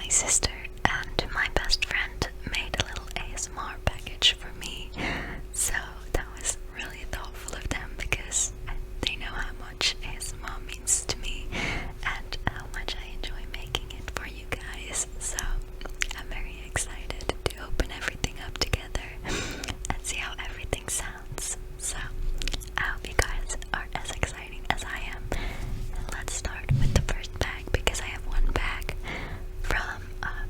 my sister and my best friend made a little ASMR package for me, so that was really thoughtful of them because they know how much ASMR means to me and how much I enjoy making it for you guys. So I'm very excited to open everything up together and see how everything sounds. So I hope you guys are as exciting as I am. And let's start with the first bag because I have one bag from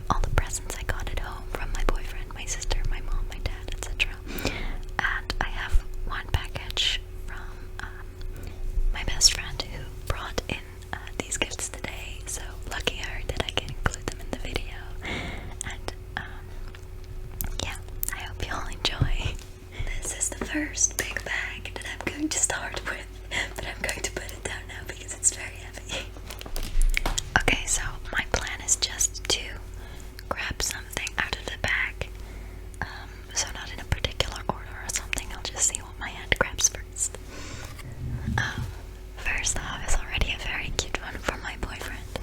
all the presents I got at home from my boyfriend, my sister, my mom, my dad, etc. And I have one package from my best friend who brought in these gifts today. So lucky her that I can include them in the video. And yeah, I hope you all enjoy. This is the first big bag that I'm going to start with, but I'm going to put it down now because it's very heavy. Okay, so my plan is just to grab something out of the bag. So not in a particular order or something, I'll just see what my hand grabs first. First off is already a very cute one from my boyfriend.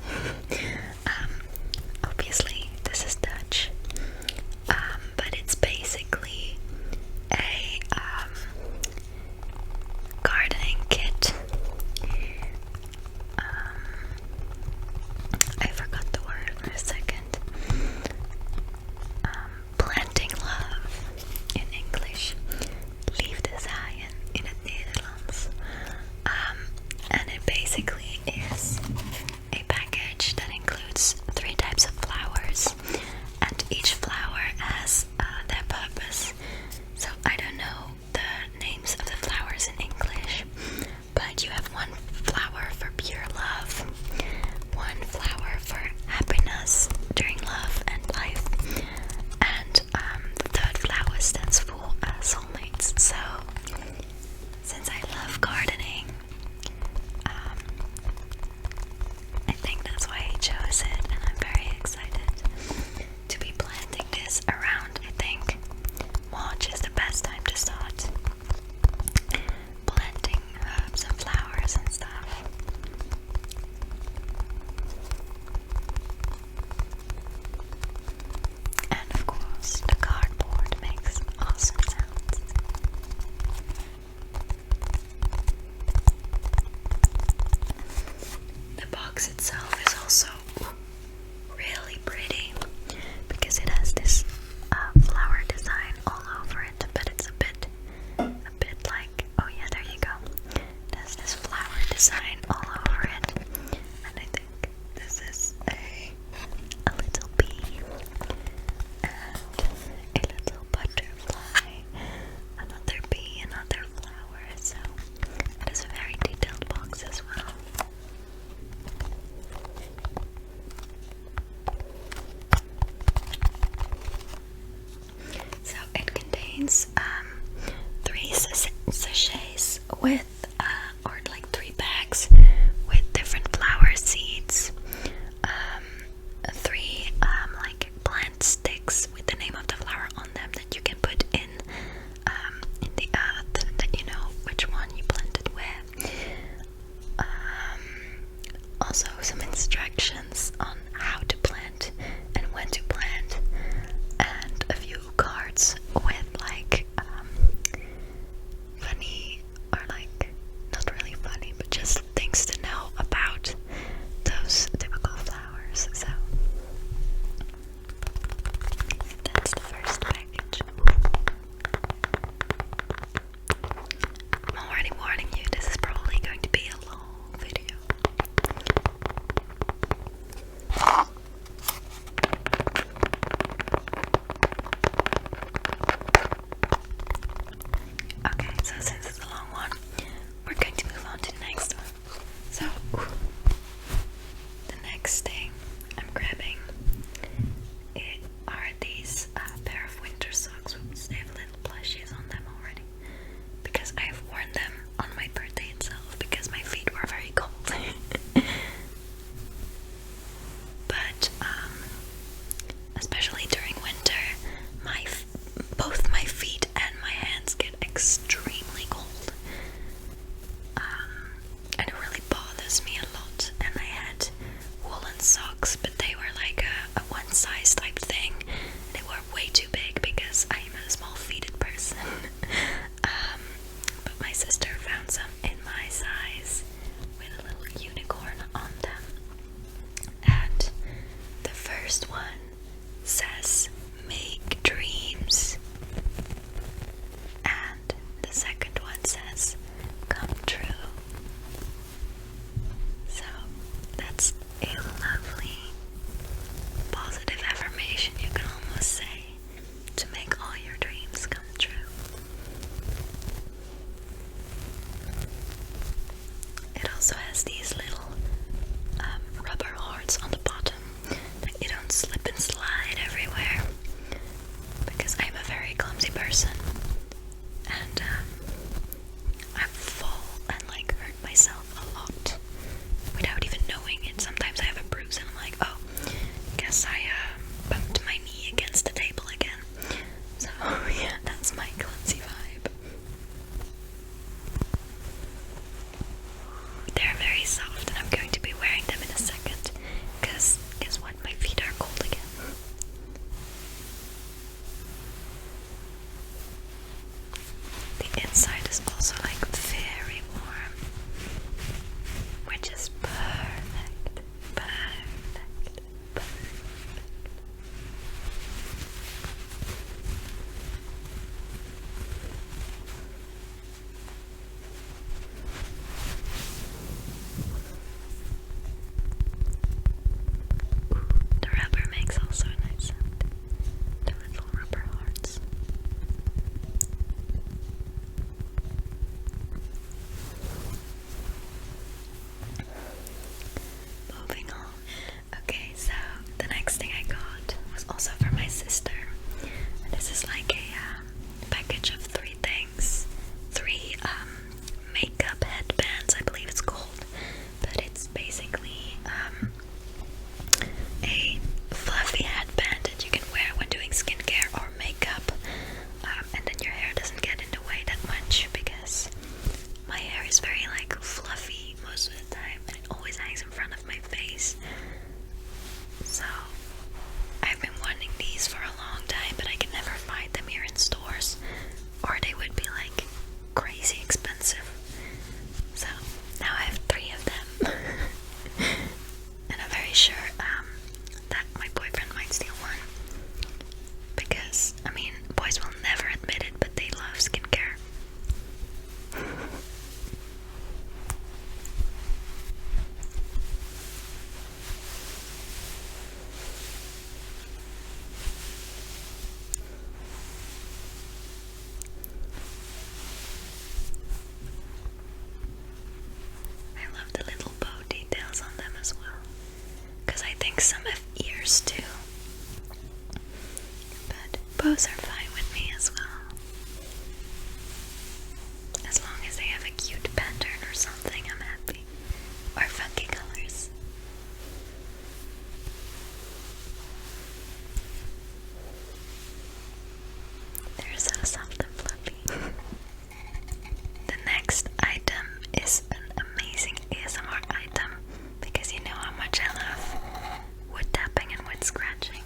Obviously this is Dutch, but it's basically a gardening kit. I forgot the word for a second. Planting love in English. Liefde zaaien in het Nederlands. And it basically is a package that includes 3 types of flowers, and each flower has their purpose. So I don't know the names of the flowers in English, but you have one flower for pure love, one flower for happiness during love and life, and the third flower stands for soulmates. So since I love gardening, I think that's why he chose it, and I'm very excited to be planting this around. I think March is the best time to start planting herbs and flowers and stuff. And of course, the cardboard makes awesome sounds. The box itself is also really pretty because it has this flower design all over it, but it's a bit like, oh yeah, there you go. It has this flower design all over it, and I think this is a little bee and a little butterfly, another bee, another flower. So it is a very detailed box as well. So it contains 3 sachets with, or like 3 bags with different flower seeds, 3 like plant sticks with the name of the flower on them that you can put in the earth, that you know which one you planted with. Also some instructions on how to plant and when to plant, and a few cards with like funny, or like not really funny, but just things to know about those typical flowers. So that's the first package. I'm already warning you, this is probably going to be a long video. Okay, so since it's a long one, we're going to move on to the next one. So, the next thing I'm grabbing are these pair of winter socks. Oops, they have little plushies on them already, because I have worn them on my birthday itself because my feet were very cold. But especially during winter, both my feet and my hands get extremely cold, and it really bothers me a lot. And I had woolen socks, but they were like a 1 size type thing. They were way too big because I'm a small-feeted person. But my sister found some in my size with a little unicorn on them. And the first one says, "Make dreams." And the second one says, "Come true." So that's a lovely positive affirmation, you can almost say, to make all your dreams come true. It also has these little rubber hearts on the bottom that you don't slip and slide everywhere, because I'm a very clumsy person and I fall and hurt myself a lot without even knowing it. Sometimes I have a bruise and I'm like, oh, guess I bumped my knee against the table again. So yeah, that's my clumsy vibe. They're very soft and I'm going to be wearing them in a second, because guess what, my feet are cold again. The inside is also very warm, which is perfect, perfect, perfect. Ooh, the rubber makes also a nice sound. The little rubber hearts. Moving on. Okay, so the next thing I got was also for my sister. And this is like a package of 3 things. 3 makeup headbands, I believe it's called. But it's basically a fluffy headband that you can wear when doing skincare or makeup. And then your hair doesn't get in the way that much, because my hair is very fluffy most of the time and it always hangs in front of my face. So I've been wanting these for a long time, but I can never find them here in stores, or they would be crazy expensive. So now I have 3 of them. And I'm very sure that my boyfriend might steal one, because boys will never admit it, but they love skincare. I love the little bow details on them as well, because I think some have ears too. But bows are fine with me as well, as long as they have a cute pattern or something. I'm happy. Or funky colors. They're so soft and fluffy. The next item is an amazing ASMR item, because you know how much I love wood tapping and wood scratching.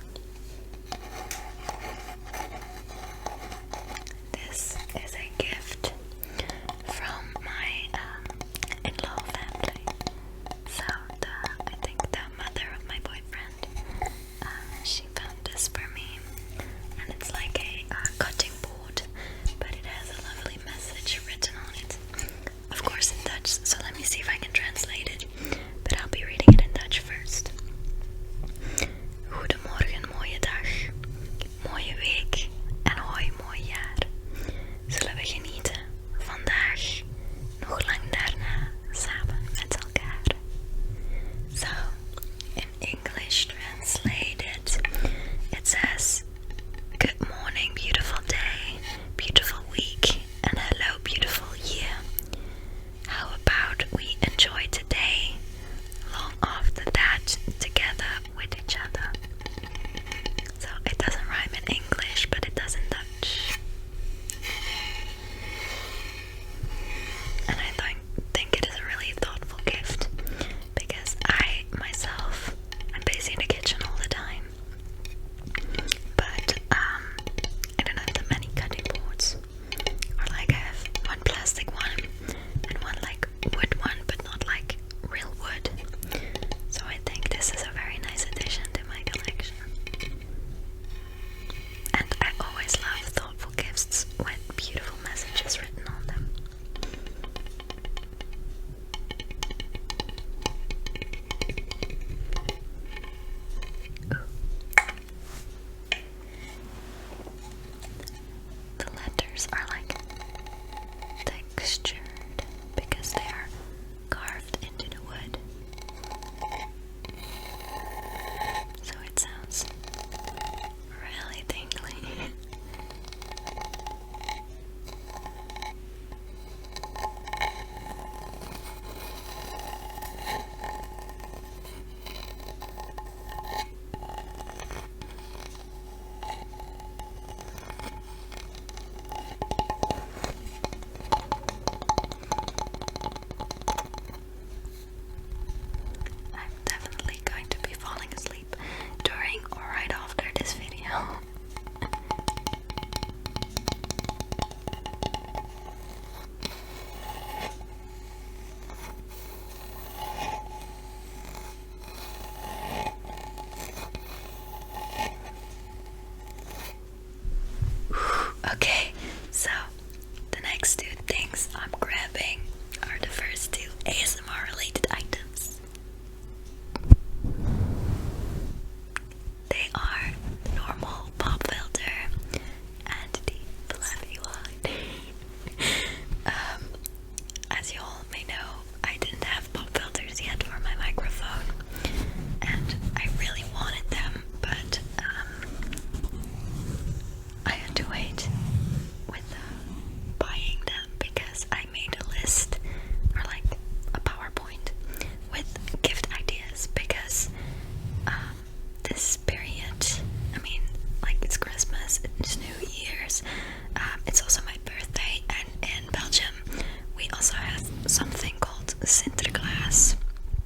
they are normal pop filter and the fluffy one. As you all may know, I didn't have pop filters yet for my microphone, and I really wanted them, but I had to wait with buying them because I made a list, or like a PowerPoint with gift ideas, because this period, I mean, like, it's Christmas, it's New Year's, it's also my birthday, and in Belgium we also have something called Sinterklaas.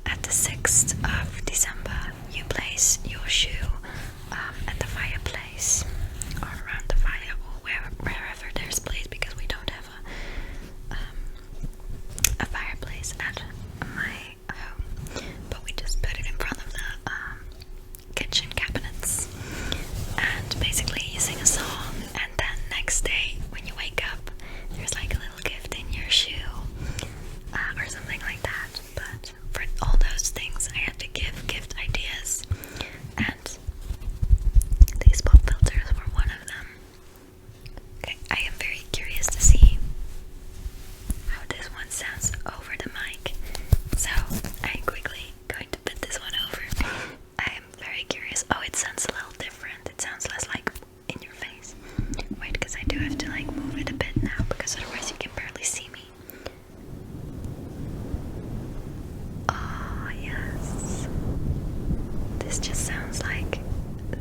At the 6th of December, you place your shoe at the fireplace, or around the fire, or wherever there's place, because we don't have a fireplace at my home, but we just put it in front of the kitchen cabinets, and basically you sing a song, and then next day when you wake up, there's like a little gift in your shoe, or something like that. But for all those things I had to give gift ideas, and these pop filters were one of them. Okay, I am very curious to see how this one sounds over the mic, so I'm quickly going to put this one over. I am very curious. Oh, it sounds a little different. It sounds less like in your face. Wait, because I do have to like move it a bit now, because otherwise you can barely see me. Oh, yes. This just sounds like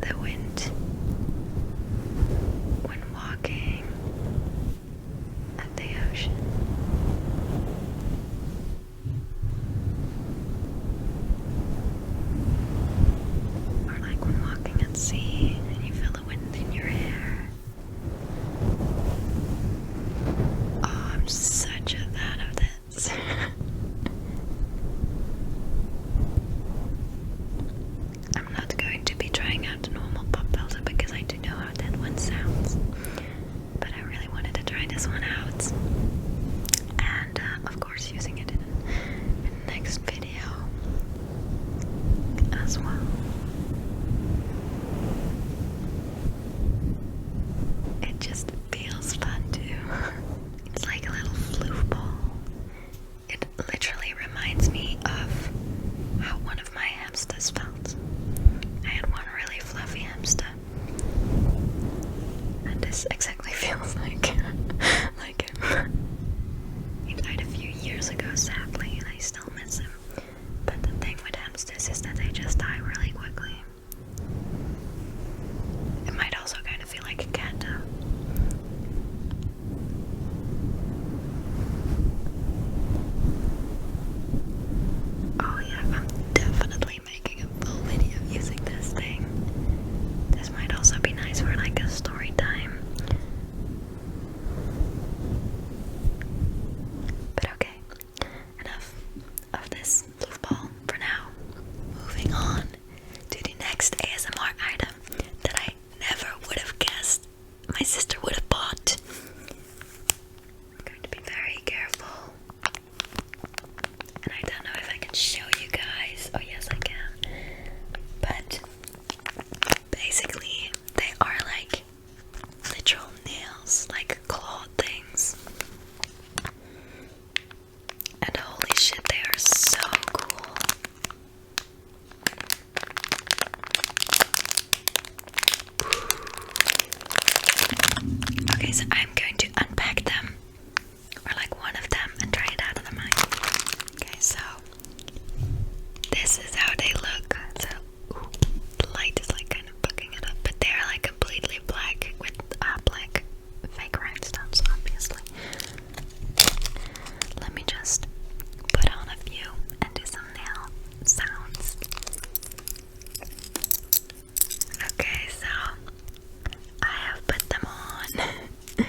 the wind when walking at the ocean. Or like when walking at sea and you feel the wind in your hair. Oh, I'm such a fan of this. I'm not going to be trying out the normal pop filter because I do know how that one sounds, but I really wanted to try this one out, and of course using it in the next video as well. It just feels fun too. It's like a little floof ball. It literally reminds me of how one of my hamsters felt. I had one really fluffy hamster, and this exactly feels like him. He died a few years ago, sadly, and I still miss him. But the thing with hamsters is that they just die really quickly. It might also kind of feel like a cat, though. Oh yeah, I'm definitely making a full video using this thing. This might also be nice for like a story time. But okay, enough of this floof ball for now. Moving on to the next ASMR item that I never would have guessed my sister would have bought. I'm going to be very careful. And I don't know if I can show you guys. Oh yes, I can. But basically they are like literal nails, like claw things. And holy shit, they are so cool. Okay, so I'm going to unpack them, or like one of them, and try it out on the mic. Okay, so this is how they look. So the light is like kind of bugging it up, but they're like completely black with black fake rhinestones, obviously. Let me just put on a few and do some nail sounds. Okay, so I have put them on.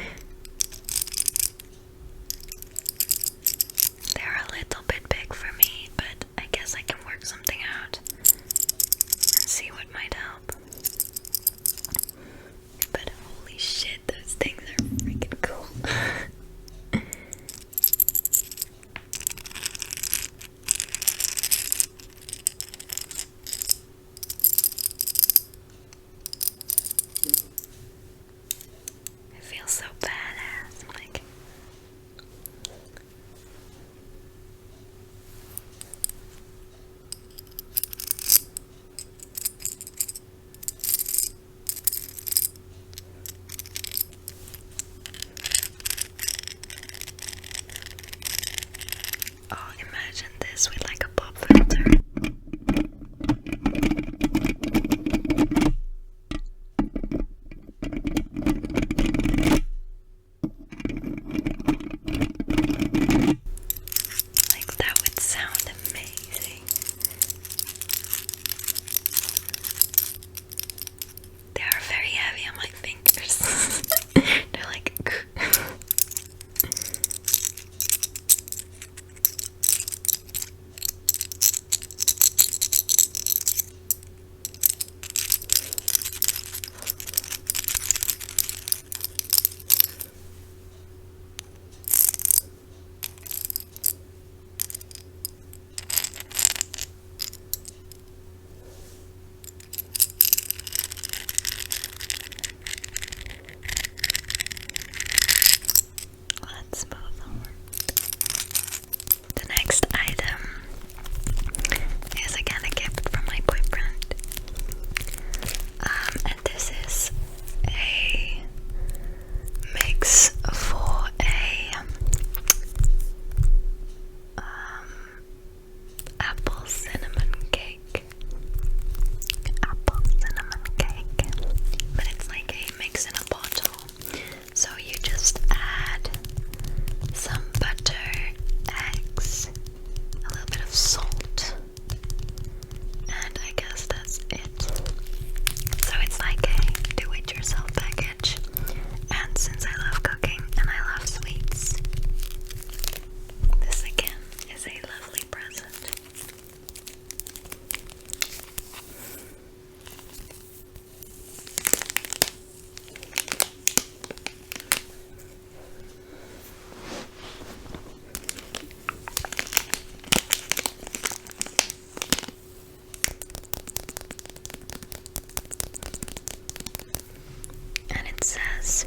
says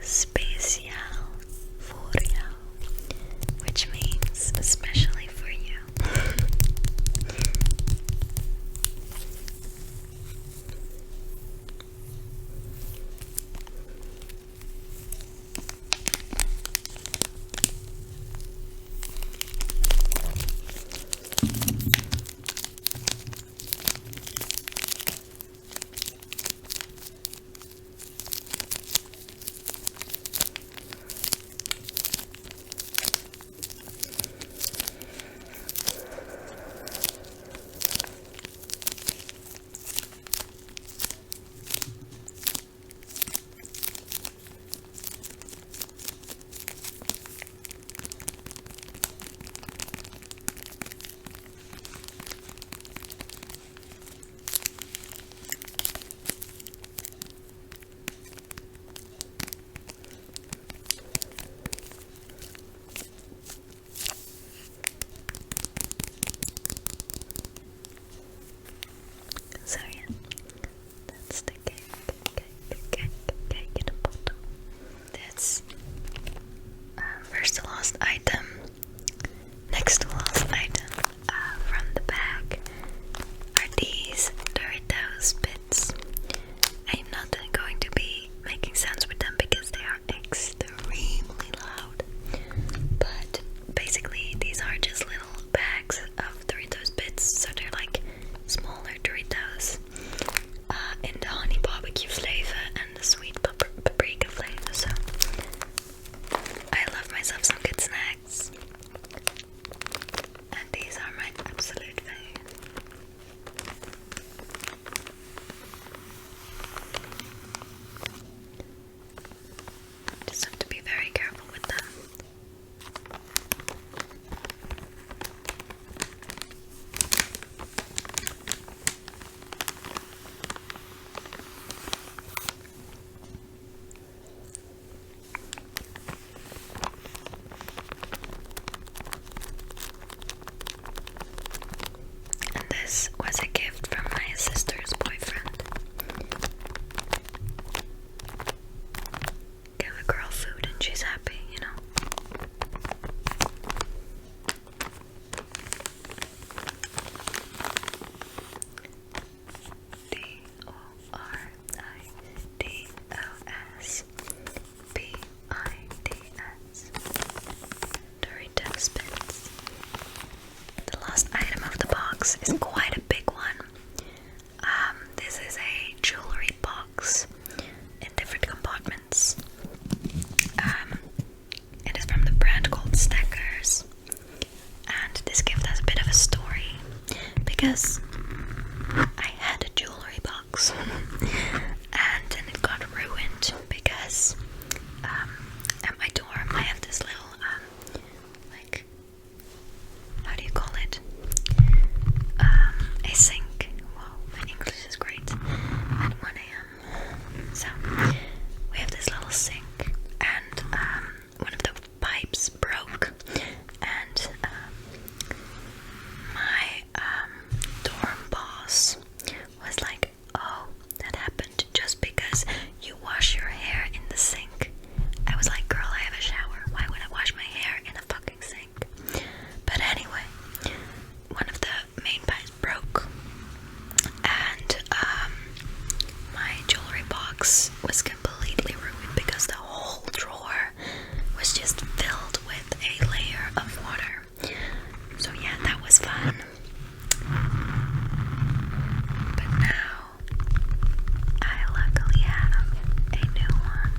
special for you, which means especially for you. So yeah, that's the cake in a bottle. That's first to last item, next to last item from the bag are these Doritos bits. I'm not going to be making sounds with them because they are extremely loud, but basically these are just little bags of Doritos bits, so they're like smaller Doritos in the honey barbecue flavor and the sweet paprika flavor. So I love myself some good snacks, and these are my absolute fave. Just have to be very careful with them. And this was a gift from my sister's boyfriend. Give a girl food and she's happy, you know. Doritos. Doritos bits. The last item of the box is quite a big one. This is a jewelry box in different compartments. It is from the brand called Stackers, and this gift has a bit of a story because I had a jewelry box and then it got ruined because at my dorm I have this little like, how do you call it? A sink. Wow, my English is great. At 1 a.m. So we have this little sink, and one of the pipes broke, and my dorm boss was like, "Oh, that happened just because you wash your hair in the sink." I was like, "Girl, I have a shower. Why would I wash my hair in a fucking sink?" But anyway, one of the main pipes broke, and my jewelry box was completely ruined because the whole drawer was just filled with a layer of water. So yeah, that was fun. But now I luckily have a new one,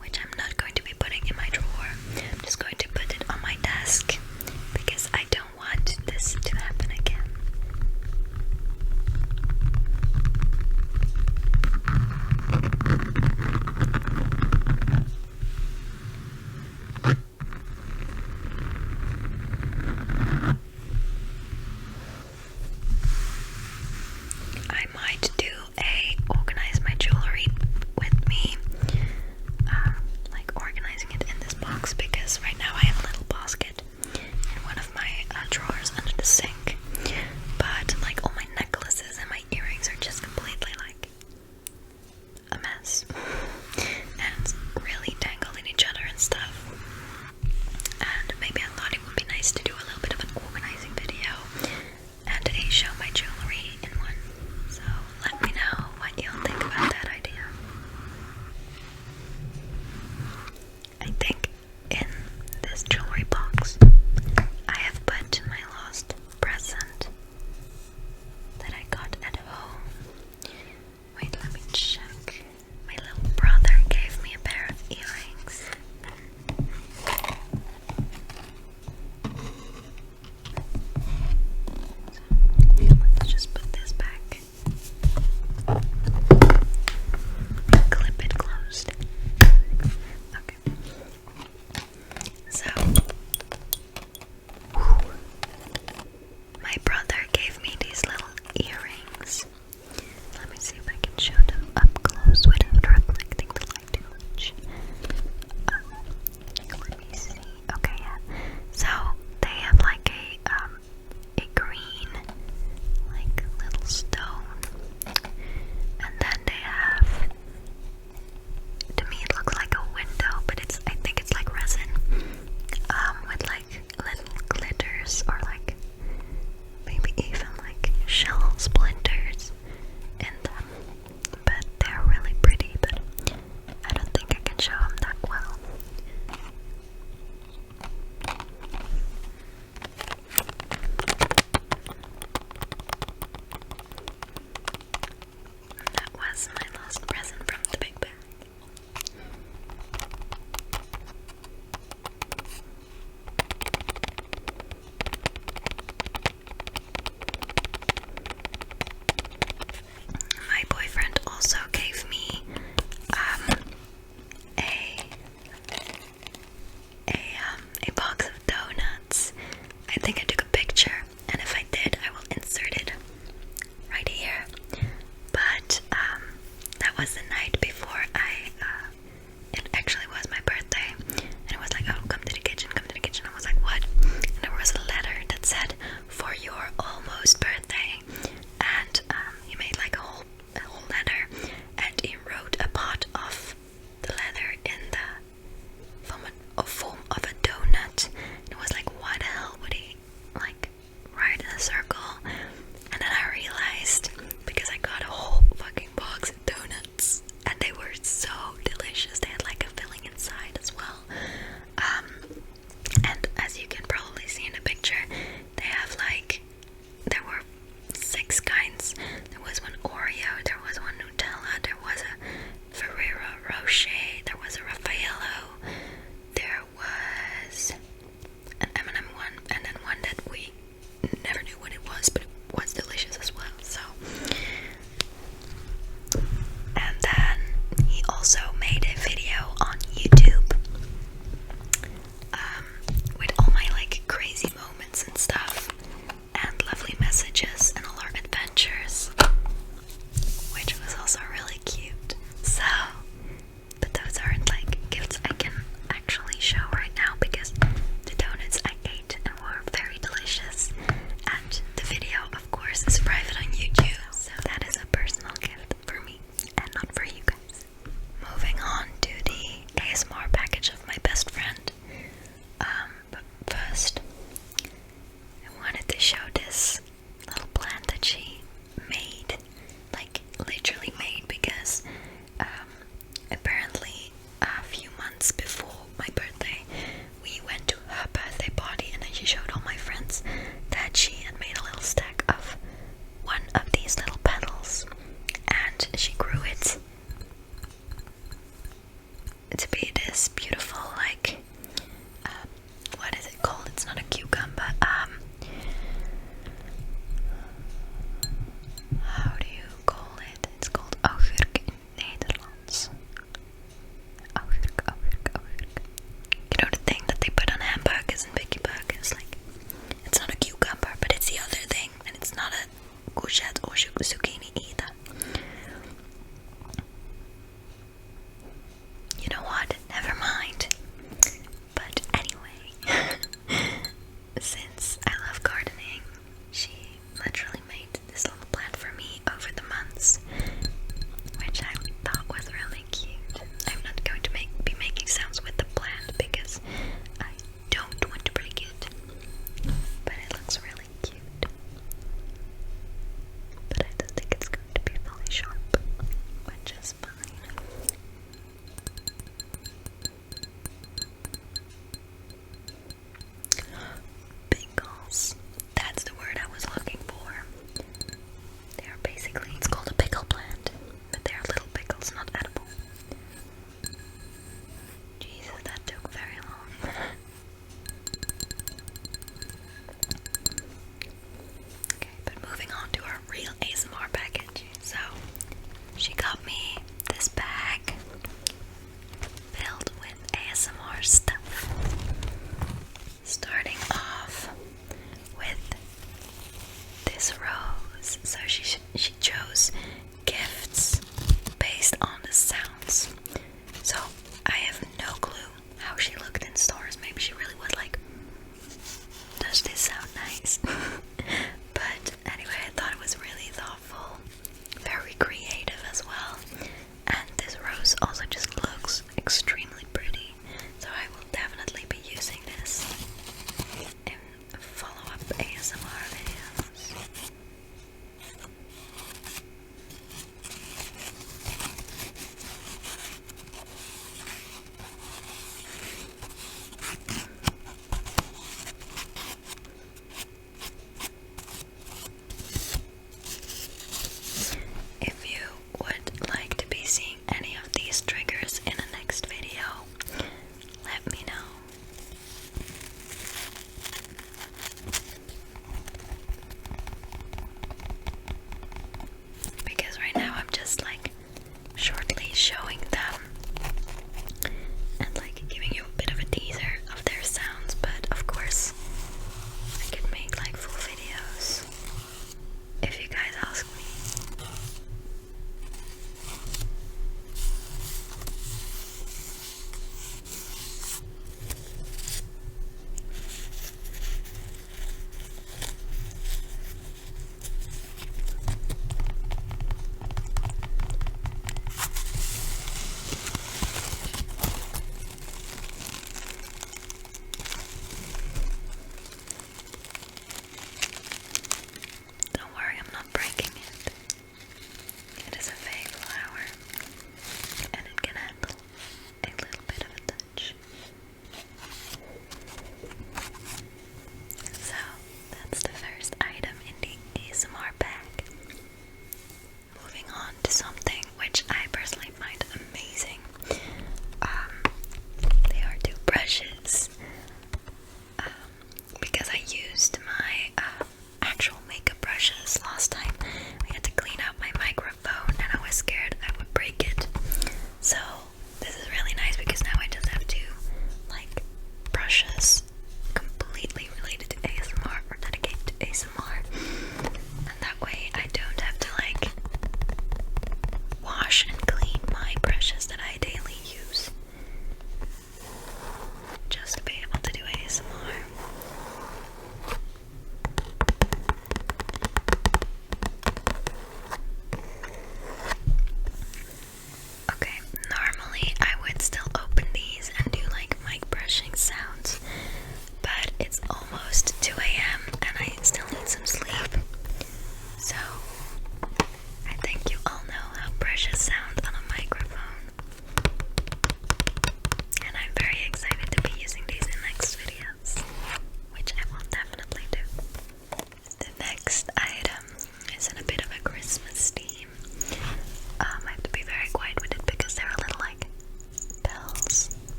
which I'm not going to be putting in my drawer. I'm just going to put it on my desk because I don't want this to happen again. I might do a organize my jewelry with me, like organizing it in this box, because right now I have a little basket in one of my drawers under the sink, but like all my necklaces and my earrings are just completely like a mess.